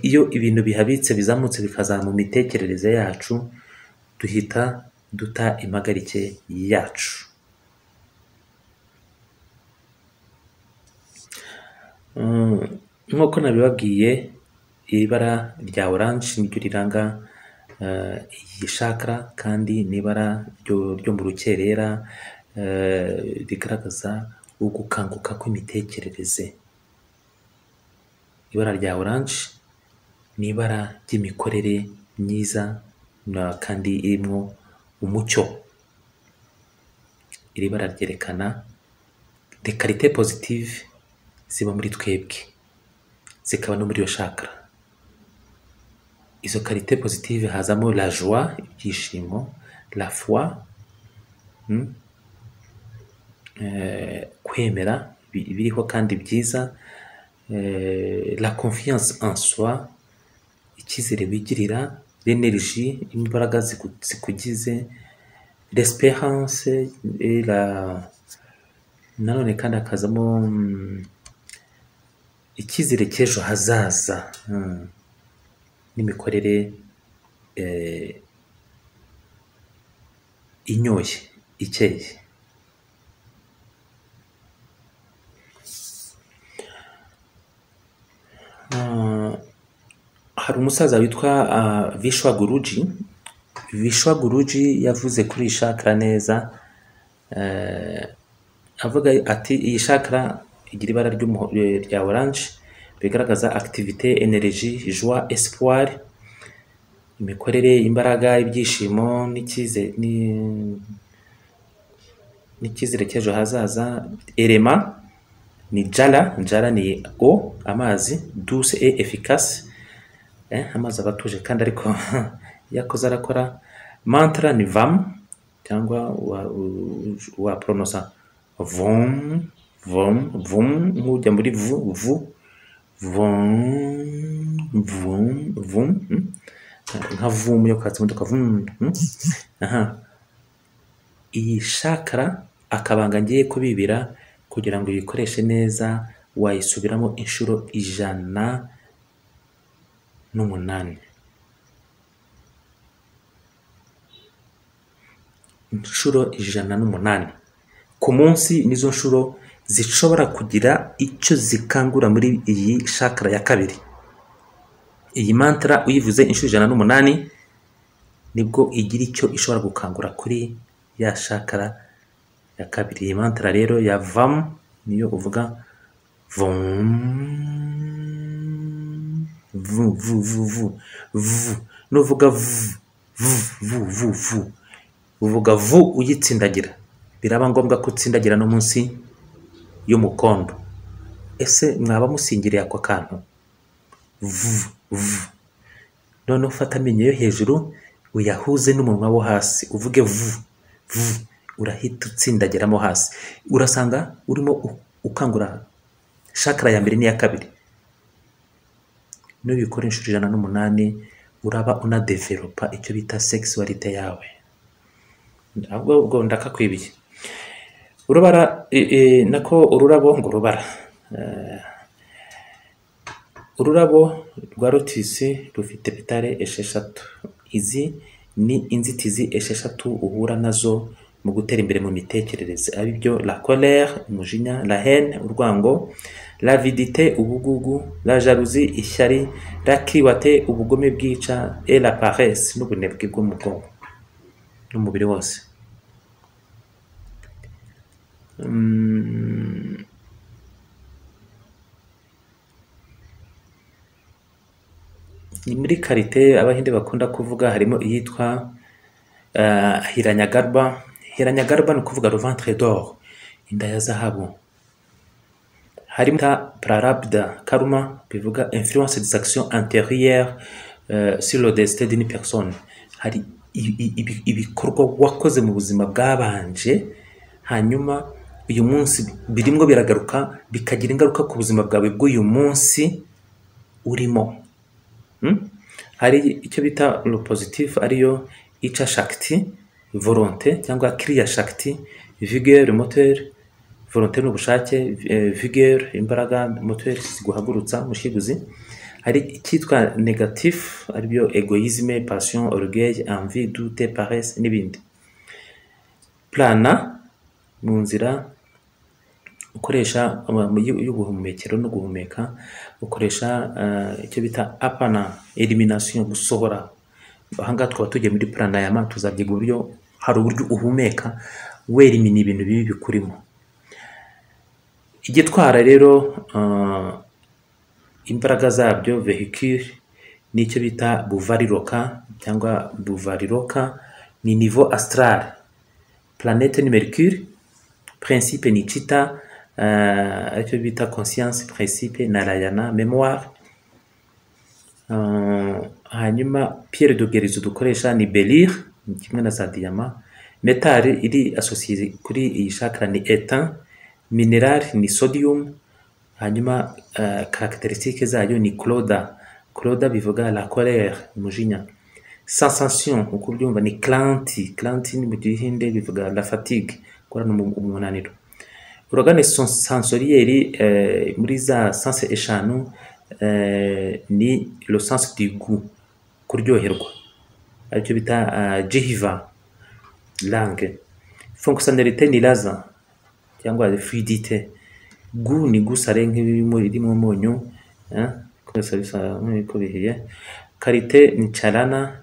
iyo ibintu bihabitse bizamutse bikazana mu mitekerereze yacu, duhita duta impagarike yacu. Nk'uko nabibabwiye, ibara rya orange niryo riranga iyi shakara, kandi n'ibara ryo mu rukerera, rigaragaza ugukanguka kw'imitekerereze. Ibara rya orange ni ibara ry'imikorere myiza kandi irimo umucyo. Iri bara ryerekana les qualités positives ziba muri twebwe, zikaba no muri iyo shakara. Izo qualités positives hazamo la joie, ibyishimo, la foi, kwemera biriho kandi byiza, la confiance en soi, icyizere wigirira, l'énergie, imbaraga zikugize, l'espérance, nanone kandi hakazamo icyizere cy'ejo hazaza, n'imikorere inyoye, ikeye. Hari umusaza witwa Vishwa Guruji. Vishwa Guruji yavuze kuri iyi shakara neza, avuga ati iyi shakara igira ibara rya orange, bigaragaza activité, énergie, joie, espoir, imikorere, imbaraga, ibyishimo, n'icyizere cy'ejo hazaza. Elema ni jala. Jala ni o amazi, douce et efficace, amazi aba atuje kandi ariko yakoze arakora. Mantra ni vam cyangwa wa pronosa vom vom vom nk'ujya muri vu vom vom vom nka vum yo katse mudoka vum. Iyi chakra akabanga ngiye kubibira kugira ngo uyikoreshe neza, wayisubiramo inshuro 108 inshuro 108 ku munsi. Nizo nshuro zishobora kugira icyo zikangura muri iyi chakra ya kabiri. Iyi mantra uyivuze inshuro 108 nibwo igira icyo ishobora gukangura kuri ya chakra ya kabiri. Iyi mantra rero ya vam niyo uvuga vom vu vu vu vu vu, nuvuga vu vu vu vu, uvuga vu uyitsindagira. Biraba ngombwa ko utsindagira no munsi y'umukondo. Ese mwaba musingiriye ako kantu vu vu, none ufata amenyo yo hejuru uyahuze n'umunwa wo hasi uvuge vu vu, urahita utsindagiramo hasi. Urasanga urimo ukangura chakra ya mbere n'iya kabiri. Nubikora inshuro 108 uraba unadevelopa icyo bita sexualite yawe. Ahubwo ndakakwibiye urubara nako ururabo ngo rubara. Ururabo rwa rotisi rufite petale 6. Izi ni inzitizi 6 uhura nazo mu gutera imbere mu mitekerereze, ari byo la colère, umujinya, la haine, urwango, l'avidité, ubugugu, la jalousie, ishyari, la cruauté, ubugome bwica, et la paresse, n'ubunebwe bwo mu bwonko n'umubiri wose. Ni muri karite abahinde bakunda kuvuga harimo iyitwa Hiranyagarbha. Hiranyagarbha ni ukuvuga le ventre d'or, inda ya zahabu. Harimo Prarabdha karma, bivuga influence des actions antérieures sur le destin d'une personne. Hari ibikorwa wakoze mu buzima bwabanje, hanyuma uyu munsi birimwo biragaruka bikagira ingaruka ku buzima bwawe bw'uyu munsi urimo. Hari icyo bita le positif, ariyo icha shakti, volonté cyangwa kriya shakti, vigueur moteur. Volonté n'ubushake, vigueur imbaraga, moteur ziguhagurutsa mushiguzi. Hari icyitwa negatif, aribyo egoisme, passion, orgueil, envie, doute, paresse n'ibindi. Plana mu nzira ukoresha y'ubuhumekero no guhumeka, ukoresha icyo bita apana, elimination, gusohora. Ahanga twaba tugiye muri pranayama tuzabyiga uburyo hari uburyo uhumeka werimina ibintu bibi bikurimo. Igitwara rero imbaraga zabyo véhicule nicyo bita buvariroka cyangwa buvariroka, ni niveau astral. Planète ni Mercure, principe ni Chitta, icyo bita conscience, principe Narayana, mémoire. Hanyuma pierre de guérison dukoresha ni beryl, kimwe na za diamant. Metal iri associé kuri iyi chakra ni étain. Mineral ni sodium. Hanyuma caractéristique zayo ni cloda. Cloda bivuga la colère, umujinya. Sensation uko byumva ni clanti. Clanti ni mu gihinde bivuga la fatigue, korana umunaniro. Organe sensorielle muri za sens eshanu ni le sens du goût, kuryoherwa, aricyo bita jihiva, langue. Fonctionnalité ni laza cyangwa fluidité. Goût ni gusare nk'ibirimo irimo umunyu, kwese bisa nk'uko bihiye. Karite ni charana,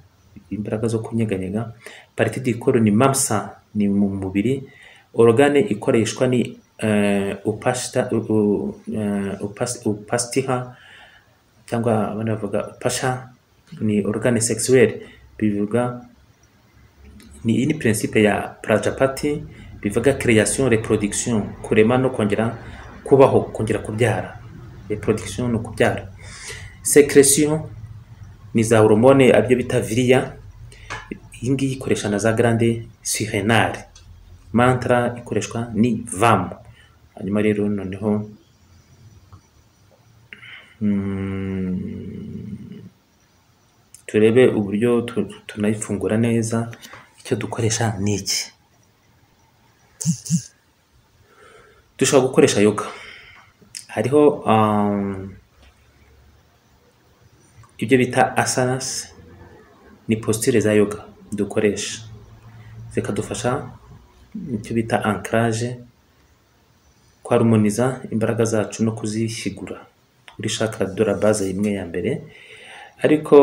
imbaraga zo kunyeganyega. Partie du corps ni mamsa, ni mu mubiri. Organe ikoreshwa ni upastiha cyangwa abana bavuga pasha, ni organe sexuelle, bivuga ni principe ya Prajapati, bivuga création, reproduction, kurema no kongera kubaho, kongera kubyara. Reproduction ni ukubyara. Secretion ni za hormone aribyo bita viria. Iyi ngiyi ikoresha na za glande surrénale. Mantra ikoreshwa ni vam. Hanyuma rero noneho turebe uburyo tunayifungura neza. Icyo dukoresha ni iki? Dushobora gukoresha yoga. Hariho ibyo bita asanas, ni posture za yoga dukoresha, zikadufasha icyo bita ancrage, kwarumoniza imbaraga zacu no kuzishyigura kuri chakra de la base imwe ya mbere. Ariko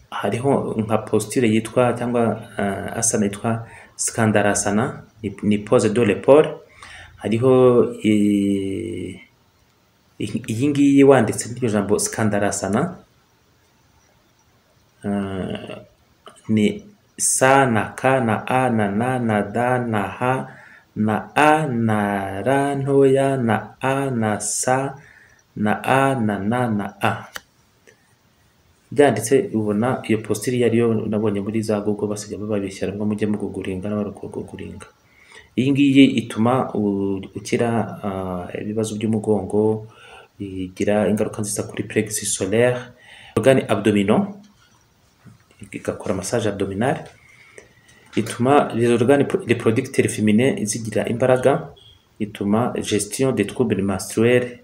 hariho nka posture yitwa cyangwa asana yitwa Skandarasana, ni pose de l'épaule. Hariho iyi ngiyi wanditse n'iryo jambo Skandarasana, ni sa na ka na a na na na da na ha na a na ra ntoya na a na sa na a na na na a. Byanditse ubona iyo posture iyo ariyo nabonye muri za Google basigaye babishyira ngo mujye muguguringa n'abarukuguringa. Iyi ngiyi ituma ukira ibibazo by'umugongo, igira ingaruka nziza kuri plexus solaire, organes abdominaux, igakora massage abdominale, ituma les organes reproducteurs féminins zigira imbaraga, ituma gestion des troubles menstruels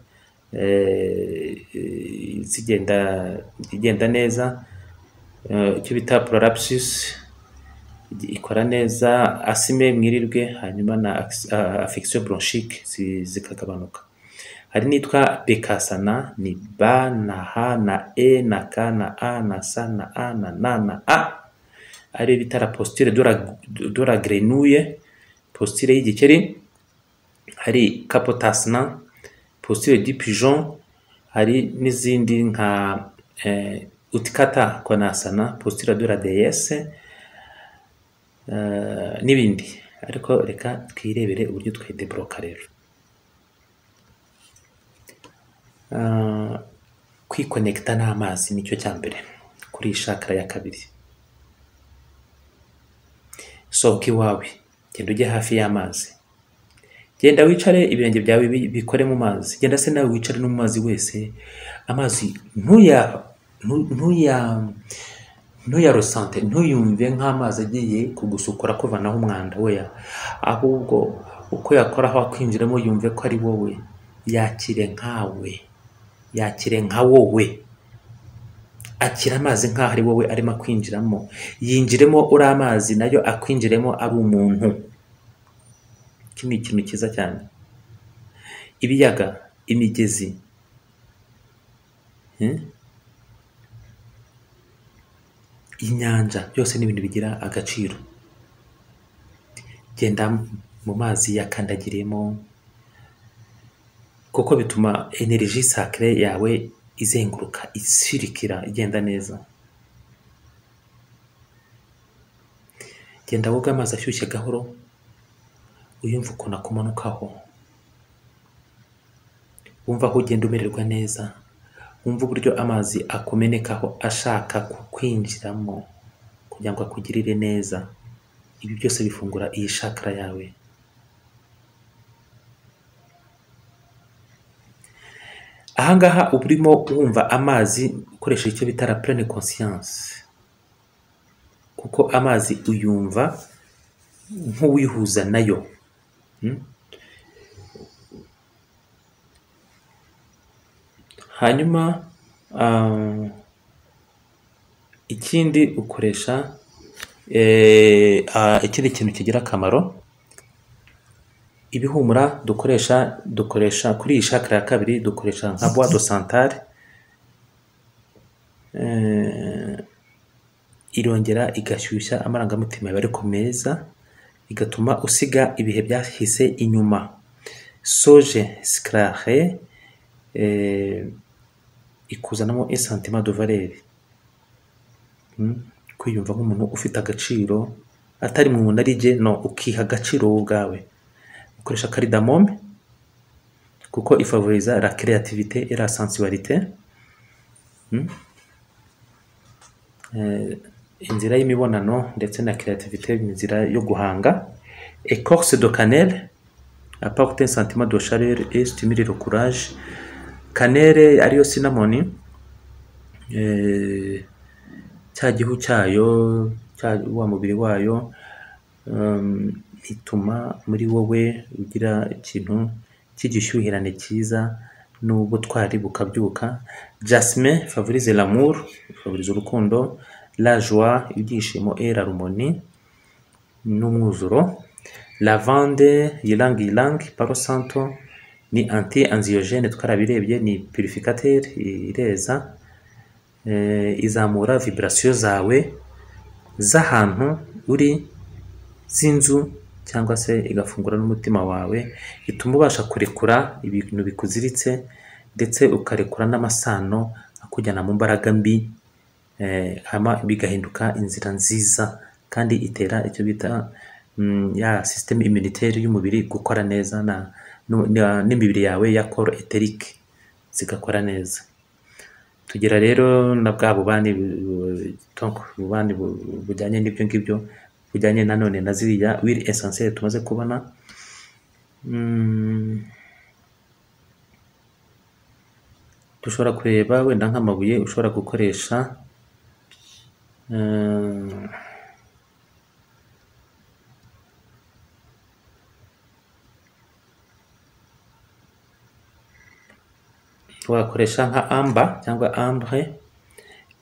zigenda neza, icyo bita prolapsus ikora neza, asime mwirirwe, hanyuma na affection bronchique zikagabanuka. Hari nitwa Bekasana, ni ba na ha na e na ka na a na sa na a na na na a. Ari bita la posture de la grenouille, posture y'igikeri. Hari Kapotasana, posture du pigeon. Hari n'izindi nka Utkata Konasana, posture de la déesse, n'ibindi. Ariko reka twirebere uburyo twidebloka rero. Kwikonekta n'amazi nicyo cya mbere kuri chakra ya kabiri. Sohoka iwawe, genda ujye hafi y'amazi, genda wicare ibirenge byawe bikore mu mazi, genda se nawe wicare no mu mazi wese. Amazi ntuyarosante, ntuyumve nk'amazi agiye kugusukura kuvanaho umwanda, weya, ahubwo uko yakoraho akwinjiramo yumve ko ari wowe, yakire nkawe, yakire nka wowe, akira amazi nkaho ari wowe arimo kwinjiramo, yinjiremo uri amazi, nayo akwinjiremo ari umuntu. Iki ni ikintu cyiza cyane. Ibiyaga, imigezi, inyanja, byose n'ibintu bigira agaciro. Genda mu mazi yakandagiremo, kuko bituma energie sacrée yawe izenguruka, isirikira, igenda neza. Genda woga amazi ashyushye gahoro, uyumva ukuntu akumanukaho, wumva aho ugenda umererwa neza, wumva uburyo amazi akumenekaho ashaka kukwinjiramo kugira ngo akugirire neza. Ibi byose bifungura iyi chakra yawe. Ahangaha urimo wumva amazi ukoresha icyo bita la pleine conscience, kuko amazi uyumva nk'uwihuza nayo. Hanyuma ikindi ukoresha ikindi kintu kigira akamaro, ibihumura dukoresha kuri iyi chakra ya kabiri, dukoresha nka bois de santal. Irongera igashyushya amarangamutima yawe ariko meza, igatuma usiga ibihe byahise inyuma. Soje sclare ikuzanamo un sentiment de valeur, kwiyumva nk'umuntu ufite agaciro, atari mu narige no, ukiha agaciro wowe ubwawe, ukoresha cardamome kuko ifavoriza la créativité et la sensualité. Inzira y'imibonano ndetse na créativité, inzira yo guhanga. Écorce de cannelle apporte un sentiment de chaleur et stimule le courage. Cannelle ariyo cinnamon, cya gihu cyayo, wa mubiri wayo, ituma muri wowe ugira ikintu cy'igishyuhirane cyiza n'ubutwari bukabyuka. Jasmin favorise l'amour, favorize urukundo. La joie, ibyishimo, et l'harmonie, n'umwuzuro. Lavande ylang ylang, palo santo, ni anti-anxiogène, twarabirebye, ni purificateur, ireza, izamura vibration zawe z'ahantu uri, z'inzu, cyangwa se igafungura n'umutima wawe, ituma ubasha kurekura ibintu bikuziritse ndetse ukarekura n'amasano akujyana mu mbaraga mbi, hama bigahinduka inzira nziza, kandi itera icyo bita ya système immunitaire y'umubiri gukora neza, n'imibiri yawe ya corps éthérique zigakora neza. Tugira rero na bwa bubani bujyanye n'ibyo ngibyo, bujyanye nanone na ziriya huile essentielle tumaze kubona. Dushobora kureba wenda nk'amabuye ushobora gukoresha, wakoresha nka amber cyangwa ambre,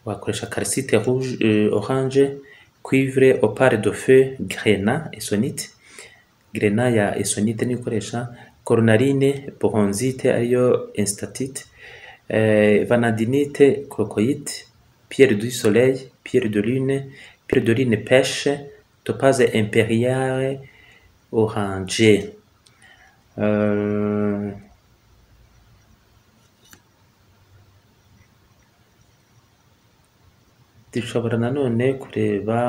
wakoresha calcite rouge, orange, cuivre, opale de feu, grenat, essonite. Grenat ya essonite niyo ukoresha. Cornaline, bronzite ariyo enstatite, vanadinite, crocoite, pierre du soleil, pierre de lune pêche, topaze impériale, orange. Dushobora nanone kureba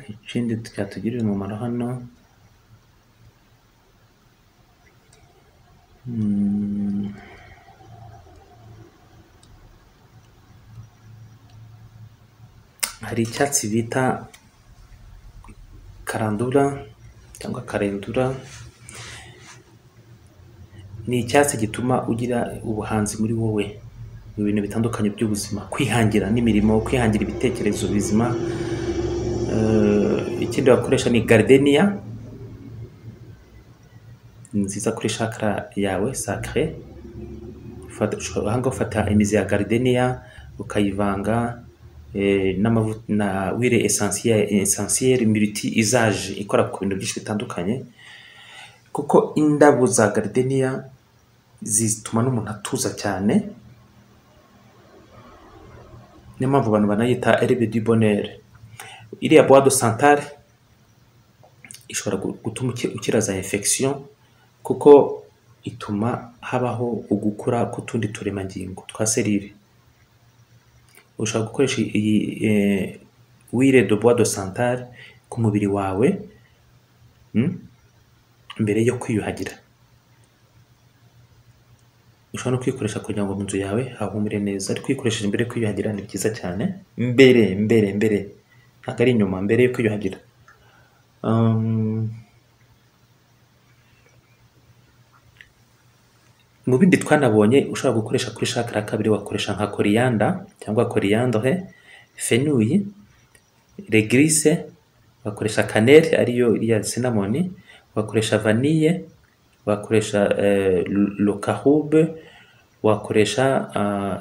ikindi cyatugirira umumaro hano. Hari icyatsi bita karandura cyangwa karendura. Ni icyatsi gituma ugira ubuhanzi muri wowe mu bintu bitandukanye by'ubuzima, kwihangira n'imirimo, kwihangira ibitekerezo bizima. Ikindi wakoresha ni gardenia, nziza kuri chakra yawe sacré. Ufata imizi ya gardenia ukayivanga na huile essentielle multi usage ikora ku bintu byinshi bitandukanye, kuko indabo za gardenia zituma n'umuntu atuza cyane. Niyo mpamvu abantu banayita herbe du bonheur. Iriya bois de santal ishobora gutuma ukira za infection, kuko ituma habaho ugukura k'utundi turemangingo twa serire. Ushobora gukoresha iyi huile de bois de santal ku mubiri wawe mbere yo kwiyuhagira. Ushobora no kwikoresha kugira ngo mu nzu yawe hahumure neza, ariko kwikoresha mbere yo kwiyuhagira ni byiza cyane. Mbere ntabwo ari inyuma, mbere yo kwiyuhagira. Mu bindi twanabonye ushobora gukoresha kuri chakra kabiri, wakoresha nka coriander cyangwa coriandre, fenouil, réglisse, wakoresha cannelle ariyo iriya cinnamon, wakoresha vanille, wakoresha le caroube, wakoresha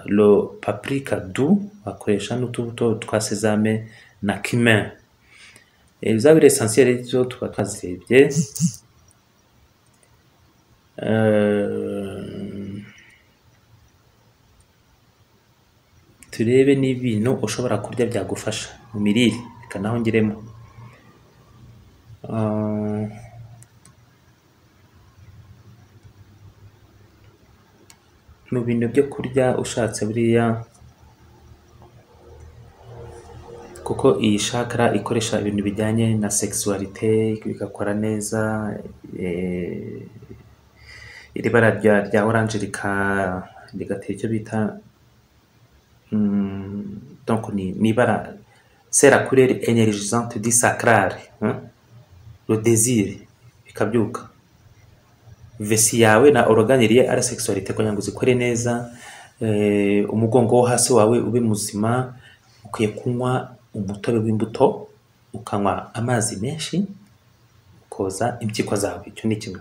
le paprika doux, wakoresha n'utubuto twa sesame na cumin. Za huile essentielle zo tuba twazirebye. Turebe n'ibintu ushobora kurya byagufasha mu mirire, reka naho ngiremo. mu bintu byo kurya ushatse buriya, kuko iyi chakra ikoresha ibintu bijyanye na sexualité bigakora neza. Iri bara rya orange rigatera icyo bita donc ni ibara, c'est la couleur énergisante du sacral, le désir bikabyuka. Vesi yawe na organe lié à la sexualité kugira ngo zikore neza, umugongo wo hasi wawe ube muzima. Ukwiye kunywa umutobe w'imbuto, ukanywa amazi menshi, ukoza impyiko zawe. Icyo ni kimwe.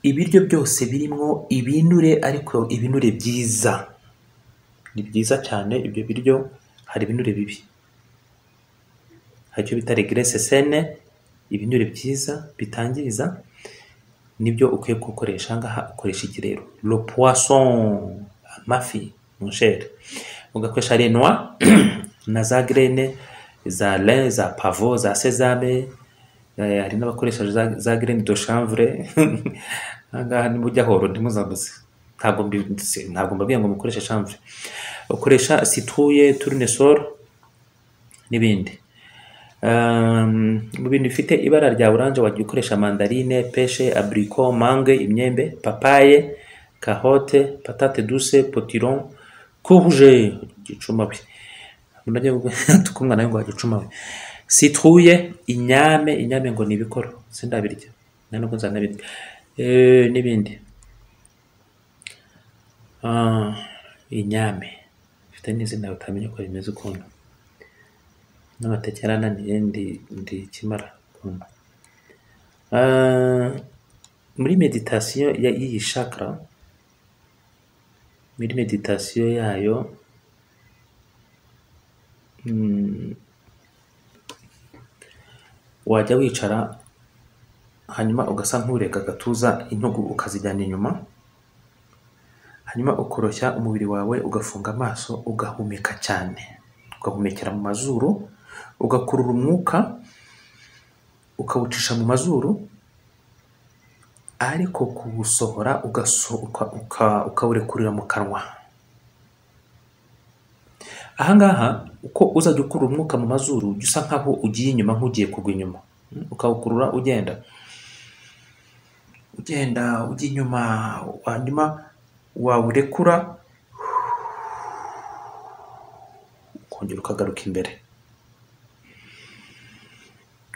Ibiryo byose birimo ibinure, ariko ibinure byiza. Ni byiza cyane ibyo biryo. Hari ibinure bibi, hari icyo bita regresse saine, ibinure byiza bitangiza, nibyo ukwiye gukoresha. Ngaha ukoresha iki rero? Le poisson, amafi, mon cher. Ugakoresha les noix na za graine za lin, za pavot, za sesame. Hari n'abakoresha za graine de chanvre. Ngaha nimujya horo ntimuzabuze. Ntabwo mbabwiye ngo mukoreshe chanvre. Ukoresha citrouille, tournesol n'ibindi. Mu bintu bifite ibara rya orange wajya ukoresha mandarine, pêche, abricot, mangue, imyembe, papaye, carotte, patate douce, potiron, courge, gicumabi. Unajya tukumwa nayo ngo wagicumabi. Citrouille, inyame ngo nibikoro. Sindabirya. Nano nzanabirya. N'ibindi. Inyame. Bifite n'izina utamenya ko rimeze ukuntu. N'amateke yarananiye ndi kimara kumva. Muri meditation y'iyi chakra, muri meditation yayo, wajya wicara hanyuma ugasa nk'ureka agatuza, intugu ukazijyana inyuma, hanyuma ukoroshya umubiri wawe, ugafunga amaso, ugahumeka cyane, ugahumekera mu mazuru, ugakurura umwuka ukawucisha mu mazuru, ariko kuwusohora ukawurekurira mu kanwa. Ahangaha uko uzajya ukurura umwuka mu mazuru, usa nkaho ugiye inyuma, nk'ugiye kugwa inyuma. Ukawukurura ugenda ujya inyuma, hanyuma wawurekura ukongera ukagaruka imbere,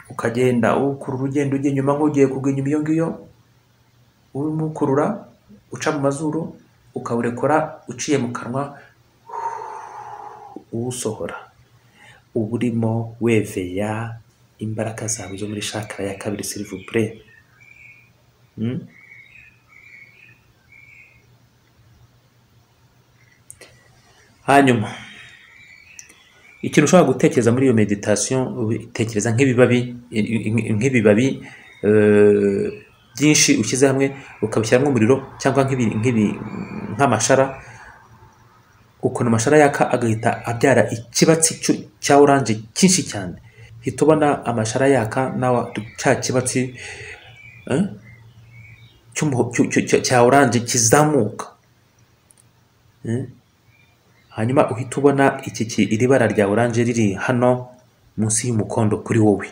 ukagenda ukurura ugenda ujya inyuma nk'ugiye kugwa inyuma. Iyo ngiyo urimo ukurura uca mu mazuru, ukawurekura uciye mu kanwa, uwusohora. Uba urimo weveya imbaraga zawe zo muri chakra ya kabiri, s'il vous plaît. Hanyuma ikintu ushobora gutekereza muri iyo meditation, utekereza nk'ibibabi byinshi ushyize hamwe ukabishyiramo umuriro, cyangwa nk'amashara. Ukuntu amashara yaka agahita abyara ikibatsi cya orange cyinshi cyane. Hita ubona amashara yaka nawe cya kibatsi cya orange kizamuka. Hanyuma uhita ubona iri bara rya orange riri hano munsi y'umukondo kuri wowe.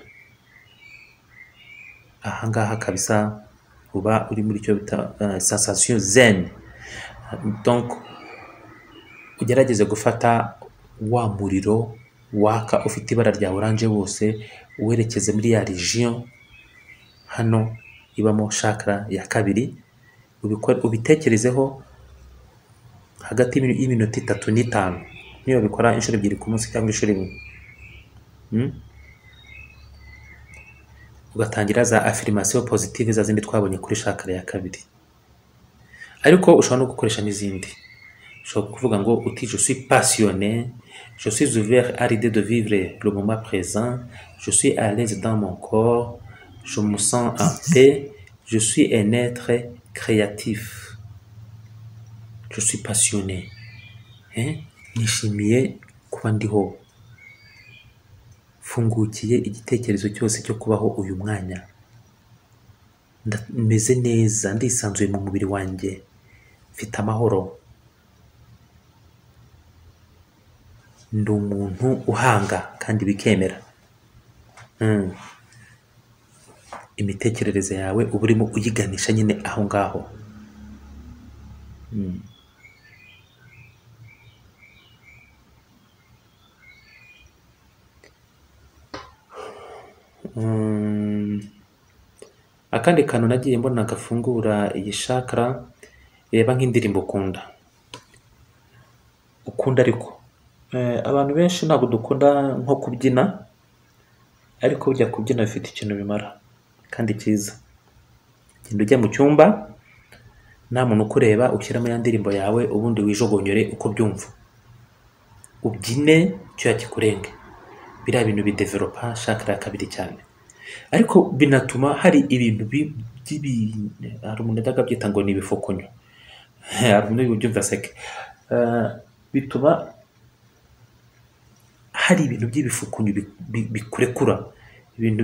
Ahangaha kabisa uba uri muri cyo bita sensation zen. Donc ugerageze gufata wa muriro waka ufite ibara rya orange wose, uwerekeze muri ya region hano ibamo chakra ya kabiri. Ubitekerezeho hagati y'iminota 3 n'5, niyo bikora inshuro 2 ku munsi cyangwa inshuro 1. Ugatangira za affirmation positive za zindi twabonye kuri chakra ya kabiri. Ariko ushobora no gukoresha n'izindi. Ushobora kuvuga ngo uti je suis passionné, je suis ouvert à l'idée de vivre le moment présent, je suis à l'aise dans mon corps, je me sens en paix, je suis un être créatif. Je suis passionné. Nishimiye kuba ndiho, fungukiye igitekerezo cyose cyo kubaho uyu mwanya. meze neza, ndisanzuye mu mubiri wanjye, mfite amahoro, ndi umuntu uhanga kandi bikemera. Imitekerereze yawe uba urimo uyiganisha nyine aho ngaho. Akandi kantu nagiye mbona gafungura iyi chakra, reba nk'indirimbo ukunda ariko abantu benshi ntabwo dukunda nko kubyina, ariko burya kubyina bifite ikintu bimara kandi cyiza. Genda ujya mu cyumba nta muntu ukureba, ushyiramo ya ndirimbo yawe, ubundi wijogonyore uko byumva, ubyine cyuya kikurenge. Biriya bintu bidevelopa chakra ya kabiri cyane, ariko binatuma hari ibintu hari umuntu ajyaga abyita ngo ni ibifukunyo, hari umuntu ubyumva seke, bituma hari ibintu by'ibifukunyo bikurekura, ibintu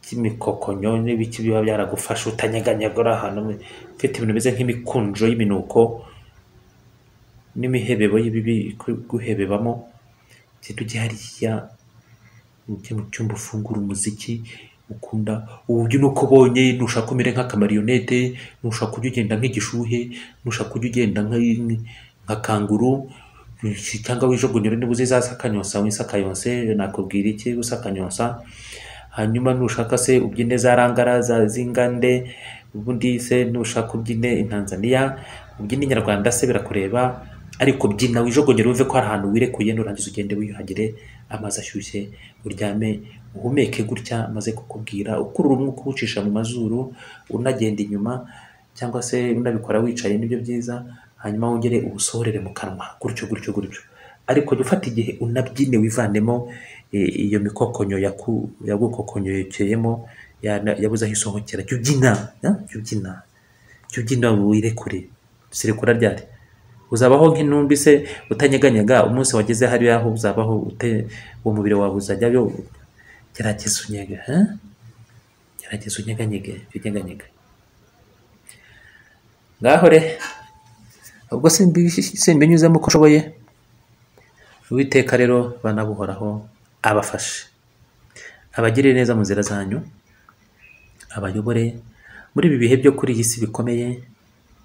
by'imikokonyo n'ibiki biba byaragufasha utanyeganyegora ahantu ufite ibintu bimeze nk'imikunjo y'iminuko n'imihebebo y'ibibi guhebebamo. Genda ujye hariya, ujye mu cyumba, ufungura umuziki ukunda, uburyo nuko ubonye, nushaka umere nk'akamarionete, nushaka ujya ugenda nk'igishuhe, nushaka ujya ugenda nka kanguru, cyangwa wijogonyore niba uzi za sakanyonsa wisakayonse, nakubwira iki usakanyonsa. Hanyuma nushaka se ubyine za rangara zingande, ubundi se nushaka ubyine intanzaniya, ubyine inyarwanda se birakureba, ariko byina wijogonyere uve ko hari ahantu wirekuye, nurangiza ugende wiyuhagire amazi ashyushye, uryame uhumeke gutya, maze kukubwira ukurura umwuka uwucisha mu mazuru, unagenda inyuma, cyangwa se unabikora wicaye nibyo byiza, hanyuma wongere ubusohorere mu kanwa gutyo gutyo gutyo. Ariko jya ufata igihe unabyine, wivanemo iyo mikokonyo yagukokonyoyekeyemo, yabuze aho isohokera. Jya ubyina wirekure. Sirekura ryari? Uzabaho nk'intumbi se utanyeganyega, umunsi wageze hariya aho uzabaho uwo mubiri wawe uzajyayo. Gerageza unyege, gerageza unyeganyege. Ngaho re, ubwo simbinyuzemo uko ushoboye. Uwiteka rero bana buhoraho abafashe, abagirire neza mu nzira zanyu, abayobore muri ibi bihe byo kuri iyi si bikomeye,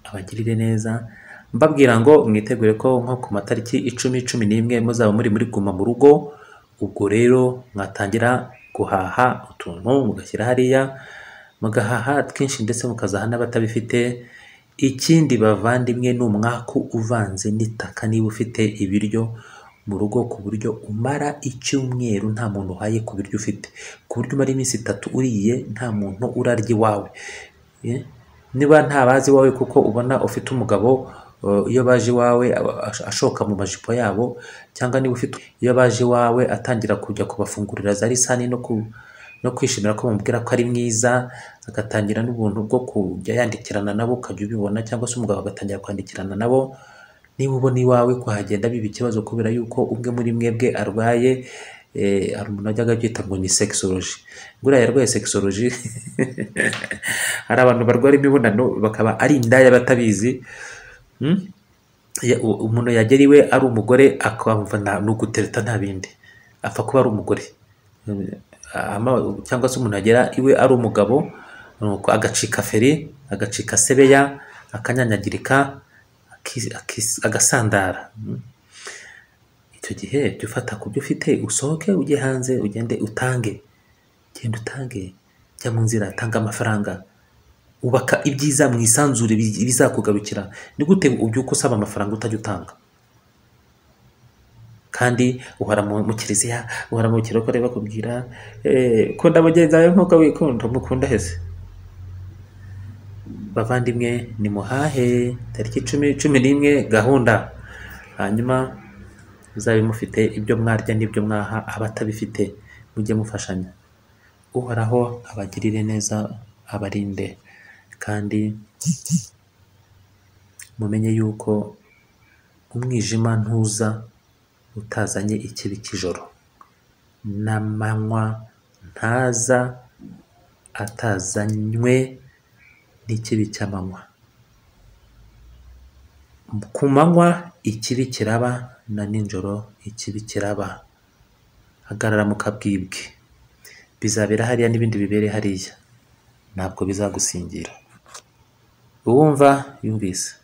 abagirire neza. Mbabwira ngo mwitegure ko nko ku matariki 10-11 muzaba muri guma mu rugo. Ubwo rero mwatangira guhaha utuntu mugashyira hariya, mugahaha twinshi ndetse mukazaha n'abatabifite. Ikindi bavandimwe, ni umwaku uvanze n'itaka. Niba ufite ibiryo mu rugo ku buryo umara icyumweru nta muntu uhaye ku biryo ufite, ku buryo umara iminsi 3 uriye nta muntu urarya iwawe, niba ntabazi iwawe kuko ubona ufite umugabo, iyo baje iwawe ashoka mu majipo yabo, cyangwa niba ufite iyo baje iwawe atangira kujya kubafungurira za lisani no kwishimira ko bamubwira ko ari mwiza, agatangira n'ubuntu bwo kujya yandikirana nabo, ukajya ubibona, cyangwa se umugabo agatangira kwandikirana nabo. Niba ubona iwawe kuhagenda biba ikibazo kubera yuko umwe muri mwebwe arwaye, hari umuntu wajyaga abyita ngo ni sexology, nguriya yarwaye sexology. Hari abantu barwara imibonano bakaba ari indaya batabizi. Umuntu yagera iwe ari umugore akumva ni ugutereta nta bindi, apfa kuba ari umugore. Cyangwa se umuntu agera iwe ari umugabo, agacika feri, agacika sebeya, akanyanyagirika, agasandara. Icyo gihe jya ufata ku byo ufite, usohoke ujye hanze, ugende utange, genda utange, jya mu nzira, tanga amafaranga, ubaka ibyiza mu isanzure bizakugarukira. Ni gute ubyuka usaba amafaranga utajya utanga? Kandi uhora mu kiliziya, uhora mu kirokore bakubwira kunda mugenzi wawe nk'uko wikunda. Mukunda hese bavandimwe, ni muhahe tariki 10-11 gahunda, hanyuma muzabe mufite ibyo mwarya n'ibyo mwaha abatabifite, mujye mufashanya. Uhoraho abagirire neza, abarinde, kandi mumenye yuko umwijima ntuza utazanye ikibi cy'ijoro, n'amanywa ntaza atazanywe n'ikibi cy'amanywa. Ku manywa ikibi kiraba, na nijoro ikibi kiraba. Hagarara mu kabwibwi. Bizabera hariya n'ibindi bibere hariya, ntabwo bizagusingira. Uwumva yumvise.